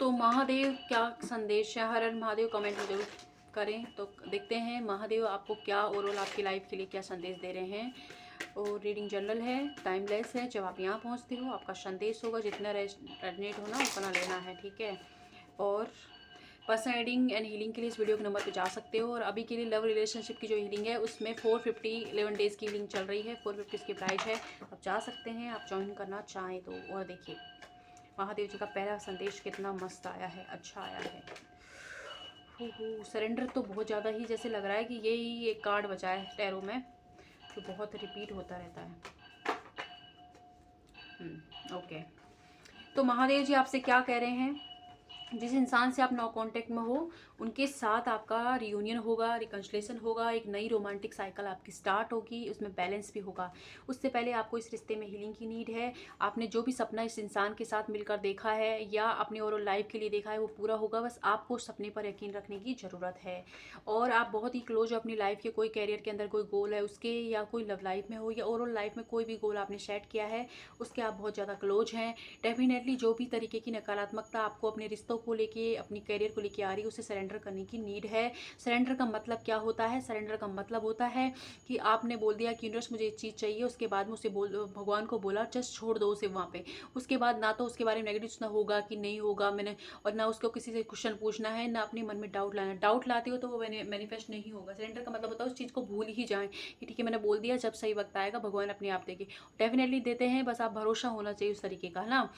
तो महादेव क्या संदेश है, हर हर महादेव कमेंट में जरूर करें। तो देखते हैं महादेव आपको क्या ओवरऑल आपकी लाइफ के लिए क्या संदेश दे रहे हैं। और रीडिंग जनरल है, टाइमलेस है। जब आप यहाँ पहुँचते हो आपका संदेश होगा, जितना रेजनेट होना उतना लेना है, ठीक है। और पर्सनल रीडिंग एंड हीलिंग के लिए इस वीडियो के नंबर पे जा सकते हो। और अभी के लिए लव रिलेशनशिप की जो हीलिंग है उसमें 450 11 डेज़ की हीलिंग चल रही है। 450 इसकी प्राइस है, आप जा सकते हैं आप ज्वाइन करना चाहें तो। और देखिए महादेव जी का पहला संदेश कितना मस्त आया है, अच्छा आया है। सरेंडर तो बहुत ज़्यादा ही जैसे लग रहा है कि यही एक कार्ड बचा है टैरो में, जो बहुत रिपीट होता रहता है। ओके, तो महादेव जी आपसे क्या कह रहे हैं, जिस इंसान से आप नो कांटेक्ट में हो उनके साथ आपका रियूनियन होगा, रिकन्सिलेशन होगा, एक नई रोमांटिक साइकिल आपकी स्टार्ट होगी, उसमें बैलेंस भी होगा। उससे पहले आपको इस रिश्ते में हीलिंग की नीड है। आपने जो भी सपना इस इंसान के साथ मिलकर देखा है या अपने ओवरऑल लाइफ के लिए देखा है वो पूरा होगा, बस आपको उस सपने पर यकीन रखने की ज़रूरत है। और आप बहुत ही क्लोज हो अपनी लाइफ के, कोई कैरियर के अंदर कोई गोल है उसके, या कोई लव लाइफ में हो या ओवरऑल लाइफ में कोई भी गोल आपने सेट किया है उसके आप बहुत ज़्यादा क्लोज हैं। डेफिनेटली जो भी तरीके की नकारात्मकता आपको अपने रिश्तों को लेके, अपनी करियर को लेके आ रही है, उसे सरेंडर करने की नीड है। सरेंडर का मतलब क्या होता है, सरेंडर का मतलब होता है कि आपने बोल दिया कि यूनिवर्स मुझे ये चीज़ चाहिए, उसके बाद में उसे भगवान को बोला जस्ट छोड़ दो उसे वहाँ पे। उसके बाद ना तो उसके बारे में नेगेटिव सुनना होगा कि नहीं होगा मैंने, और ना उसको किसी से क्वेश्चन पूछना है, ना अपने मन में डाउट लाना। डाउट लाते हो तो वो मैनिफेस्ट नहीं होगा। सरेंडर का मतलब होता है उस चीज़ को भूल ही जाएं कि ठीक है मैंने बोल दिया, जब सही वक्त आएगा भगवान अपने आप देंगे। डेफिनेटली देते हैं, बस आप भरोसा होना चाहिए उस तरीके का, है ना।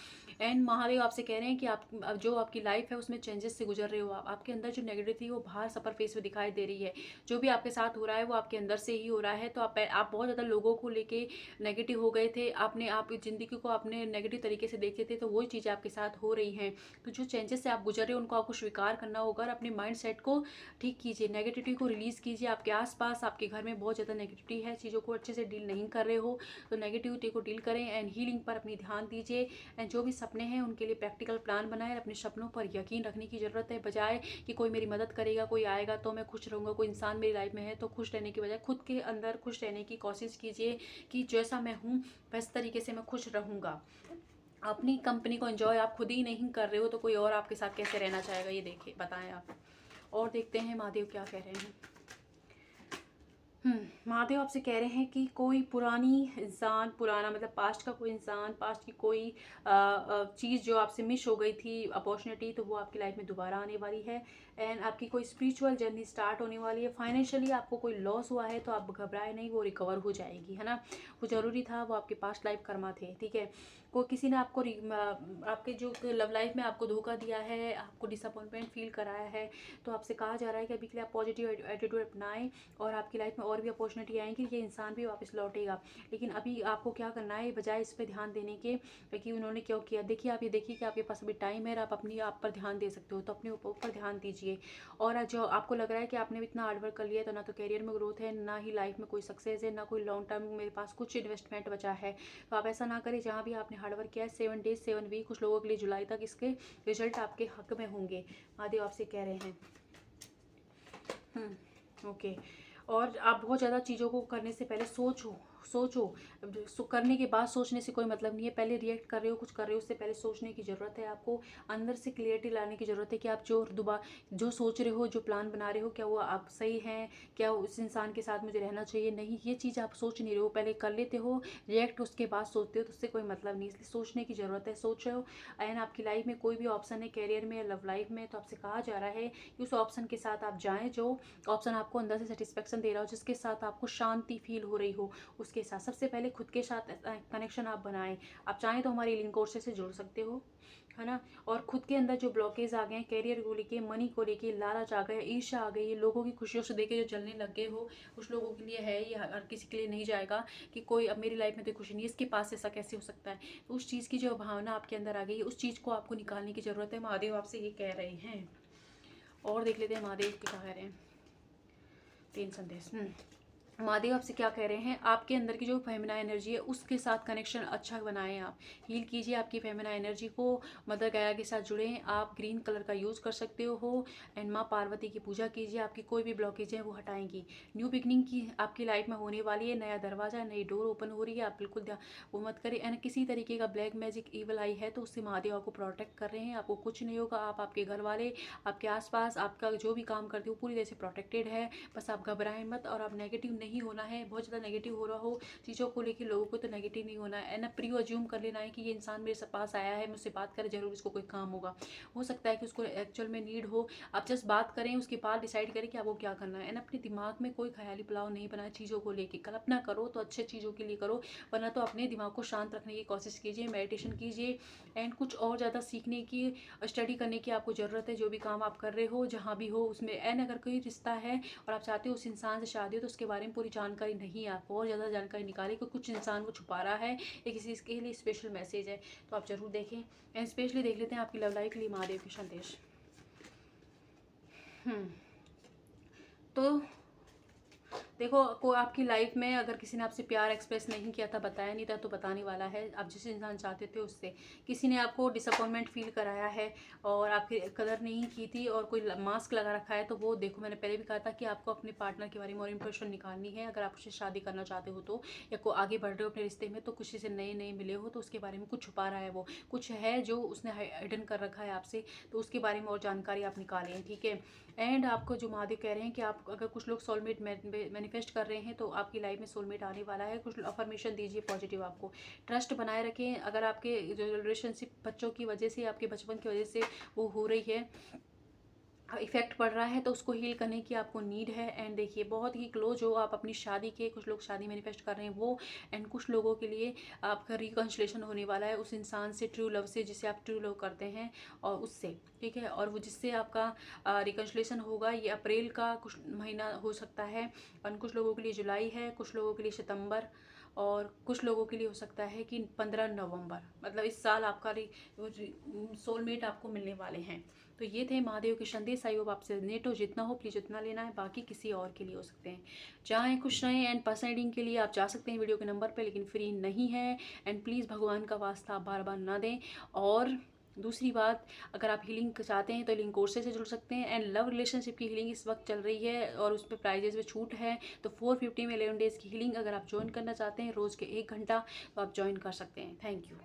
एंड महादेव आपसे कह रहे हैं कि आप जो आपकी लाइफ है उसमें चेंजेस से गुजर रहे हो, आपके अंदर जो नेगेटिव थी वो बाहर सपर फेस में दिखाई दे रही है। जो भी आपके साथ हो रहा है वो आपके अंदर से ही हो रहा है। तो आप बहुत ज़्यादा लोगों को लेके नेगेटिव हो गए थे, आपने आप ज़िंदगी को अपने नेगेटिव तरीके से देखते थे, तो वही चीज़ें आपके साथ हो रही हैं। तो जो चेंजेस से आप गुजर रहे हो उनको आपको स्वीकार करना होगा और अपने माइंड सेट को ठीक कीजिए, नेगेटिविटी को रिलीज़ कीजिए। आपके आसपास आपके घर में बहुत ज़्यादा नेगेटिविटी है, चीज़ों को अच्छे से डील नहीं कर रहे हो, तो नेगेटिविटी को डील करें एंड हीलिंग पर अपनी ध्यान दीजिए। एंड जो भी सपने हैं उनके लिए प्रैक्टिकल प्लान बनाएं। अपने सपनों पर यकीन रखने की ज़रूरत है, बजाय कि कोई मेरी मदद करेगा, कोई आएगा तो मैं खुश रहूँगा, कोई इंसान मेरी लाइफ में है तो खुश रहने की बजाय खुद के अंदर खुश रहने की कोशिश कीजिए कि जैसा मैं हूँ वैस तरीके से मैं खुश रहूँगा। अपनी कंपनी को एंजॉय आप खुद ही नहीं कर रहे हो तो कोई और आपके साथ कैसे रहना चाहेगा, ये देखिए बताएं आप। और देखते हैं महादेव क्या कह रहे हैं। महादेव आपसे कह रहे हैं कि कोई पुरानी इंसान, पुराना मतलब पास्ट का कोई इंसान, पास्ट की कोई चीज़ जो आपसे मिस हो गई थी अपॉर्चुनिटी, तो वो आपकी लाइफ में दोबारा आने वाली है। एंड आपकी कोई स्पिरिचुअल जर्नी स्टार्ट होने वाली है। फाइनेंशियली आपको कोई लॉस हुआ है तो आप घबराए नहीं, वो रिकवर हो जाएगी, है ना। वो ज़रूरी था, वो आपके पास्ट लाइफ कर्मा थे, ठीक है। कोई किसी ने आपको आपके जो लव लाइफ में आपको धोखा दिया है, आपको डिसअपॉइंटमेंट फील कराया है, तो आपसे कहा जा रहा है कि अभी के लिए आप पॉजिटिव एटीट्यूड अपनाएं और आपकी लाइफ में और भी अपॉर्चुनिटी आएंगी, ये इंसान भी वापस लौटेगा। लेकिन अभी आपको क्या करना है, बजाय इस पर ध्यान देने के कि उन्होंने क्यों किया, देखिए आप ये देखिए कि आपके पास अभी टाइम है, आप अपनी आप पर ध्यान दे सकते हो, तो अपने ऊपर ध्यान दीजिए। और जो आपको लग रहा है कि आपने इतना हार्डवर्क कर लिया है तो ना तो करियर में ग्रोथ है, ना ही लाइफ में कोई सक्सेस है, ना कोई लॉन्ग टर्म मेरे पास कुछ इन्वेस्टमेंट बचा है, तो आप ऐसा ना करें। जहाँ भी आपने हार्डवर्क किया है 7 डेज 7 वीक, कुछ लोगों के लिए जुलाई तक इसके रिजल्ट आपके हक में होंगे, महादेव आपसे कह रहे हैं। ओके। और आप बहुत ज़्यादा चीज़ों को करने से पहले सोचो, करने के बाद सोचने से कोई मतलब नहीं है। पहले रिएक्ट कर रहे हो, कुछ कर रहे हो, उससे पहले सोचने की ज़रूरत है। आपको अंदर से क्लियरिटी लाने की ज़रूरत है कि आप जो सोच रहे हो, जो प्लान बना रहे हो, क्या वो आप सही हैं, क्या उस इंसान के साथ मुझे रहना चाहिए, नहीं, ये चीज़ आप सोच नहीं रहे हो, पहले कर लेते हो रिएक्ट, उसके बाद सोचते हो, तो उससे कोई मतलब नहीं। इसलिए सोचने की ज़रूरत है, सोच रहे हो। एंड आपकी लाइफ में कोई भी ऑप्शन है कैरियर में या लव लाइफ में, तो आपसे कहा जा रहा है कि उस ऑप्शन के साथ आप जाएँ जो ऑप्शन आपको अंदर से सेटिस्फेक्शन दे रहा हो, जिसके साथ आपको शांति फील हो रही हो, उसके साथ सबसे पहले खुद के साथ कनेक्शन आप बनाएं। आप चाहें तो हमारी लिंक कोर्स से जुड़ सकते हो, है ना। और खुद के अंदर जो ब्लॉकेज आ गए, कैरियर को लेके, मनी को लेके, लालच आ गया, ईर्ष्या आ गई है, लोगों की खुशियों से देखे जो जलने लग गए हो, कुछ लोगों के लिए है, ये हर किसी के लिए नहीं जाएगा कि कोई अब मेरी लाइफ में तो खुशी नहीं है, इसके पास ऐसा कैसे हो सकता है। तो उस चीज़ की जो भावना आपके अंदर आ गई है, उस चीज़ को आपको निकालने की ज़रूरत है। महादेव आपसे ये कह रहे हैं। और देख लेते हैं महादेव क्या कह रहे हैं, 3 संदेश। महादेव आपसे क्या कह रहे हैं, आपके अंदर की जो फेमिना एनर्जी है उसके साथ कनेक्शन अच्छा बनाएं, आप हील कीजिए आपकी फेमिना एनर्जी को, मदर गाया के साथ जुड़ें। आप ग्रीन कलर का यूज़ कर सकते हो एंड माँ पार्वती की पूजा कीजिए, आपकी कोई भी ब्लॉकेज है वो हटाएंगी। न्यू बिगनिंग की आपकी लाइफ में होने वाली है, नया दरवाजा, नई डोर ओपन हो रही है, आप बिल्कुल वो मत करें। एंड किसी तरीके का ब्लैक मैजिक ईवल आई है तो उससे महादेव आपको प्रोटेक्ट कर रहे हैं, आपको कुछ नहीं होगा। आप, आपके घर वाले, आपके आसपास, आपका जो भी काम करते हो पूरी तरह से प्रोटेक्टेड है। बस आप घबराएं मत और आप नेगेटिव नहीं होना है। बहुत ज़्यादा नेगेटिव हो रहा हो चीज़ों को लेकर, लोगों को तो नेगेटिव नहीं होना है। एंड प्री अज्यूम कर लेना है कि ये इंसान मेरे पास आया है, मुझसे बात करे, जरूर इसको कोई काम होगा। हो सकता है कि उसको एक्चुअल में नीड हो। आप जस्ट बात करें, उसके बाद डिसाइड करें कि आपको क्या करना है। एंड अपने दिमाग में कोई ख्याली पुलाव नहीं बनाए चीज़ों को लेकर। कल्पना करो तो अच्छे चीज़ों के लिए करो, वरना तो अपने दिमाग को शांत रखने की कोशिश कीजिए, मेडिटेशन कीजिए। एंड कुछ और ज़्यादा सीखने की, स्टडी करने की आपको ज़रूरत है। जो भी काम आप कर रहे हो, जहाँ भी हो उसमें। एंड अगर कोई रिश्ता है और आप चाहते हो उस इंसान से शादी हो तो उसके बारे में पूरी जानकारी नहीं है, आपको और ज़्यादा जानकारी निकालें कि कुछ इंसान को छुपा रहा है या किसी के लिए स्पेशल मैसेज है, तो आप ज़रूर देखें। एंड स्पेशली देख लेते हैं आपकी लव लाइफ के लिए महादेव के संदेश। तो देखो, को आपकी लाइफ में अगर किसी ने आपसे प्यार एक्सप्रेस नहीं किया था, बताया नहीं था, तो बताने वाला है। आप जिस इंसान चाहते थे उससे किसी ने आपको डिसअपॉइंटमेंट फील कराया है और आपकी कदर नहीं की थी और कोई मास्क लगा रखा है, तो वो देखो, मैंने पहले भी कहा था कि आपको अपने पार्टनर के बारे में और इंप्रेशन निकालनी है। अगर आप उससे शादी करना चाहते हो तो, या को आगे बढ़ रहे हो अपने रिश्ते में, तो किसी से नए नए मिले हो तो उसके बारे में कुछ छुपा रहा है, वो कुछ है जो उसने हाइडन कर रखा है आपसे, तो उसके बारे में और जानकारी आप निकालें, ठीक है। एंड आपको जो महादेव कह रहे हैं कि आप, अगर कुछ लोग सोलमेट मैनिफेस्ट कर रहे हैं तो आपकी लाइफ में सोलमेट आने वाला है। कुछ अफर्मेशन दीजिए पॉजिटिव, आपको ट्रस्ट बनाए रखें। अगर आपके जो रिलेशनशिप बच्चों की वजह से, आपके बचपन की वजह से वो हो रही है, इफेक्ट पड़ रहा है, तो उसको हील करने की आपको नीड है। एंड देखिए, बहुत ही क्लोज हो आप अपनी शादी के, कुछ लोग शादी मैनिफेस्ट कर रहे हैं वो। एंड कुछ लोगों के लिए आपका रिकन्सिलेशन होने वाला है उस इंसान से, ट्रू लव से, जिसे आप ट्रू लव करते हैं, और उससे, ठीक है। और वो जिससे आपका रिकन्सिलेशन होगा, ये अप्रैल का कुछ महीना हो सकता है, और कुछ लोगों के लिए जुलाई है, कुछ लोगों के लिए सितंबर, और कुछ लोगों के लिए हो सकता है कि 15 नवंबर। मतलब इस साल आपका सोलमेट आपको मिलने वाले हैं। तो ये थे महादेव के संदेश। आई होप आपसे नेट हो, जितना हो प्लीज़ उतना लेना है, बाकी किसी और के लिए हो सकते हैं। चाहें खुश रहें। एंड पर्सनल रीडिंग के लिए आप जा सकते हैं वीडियो के नंबर पे, लेकिन फ्री नहीं है। एंड प्लीज़ भगवान का वास्ता आप बार बार ना दें। और दूसरी बात, अगर आप हीलिंग चाहते हैं तो हीलिंग कोर्सेज से जुड़ सकते हैं। एंड लव रिलेशनशिप की हीलिंग इस वक्त चल रही है और उस पर प्राइजेज में छूट है, तो 450 में 11 डेज़ की हीलिंग अगर आप ज्वाइन करना चाहते हैं रोज़ के 1 घंटा, तो आप ज्वाइन कर सकते हैं। Thank you.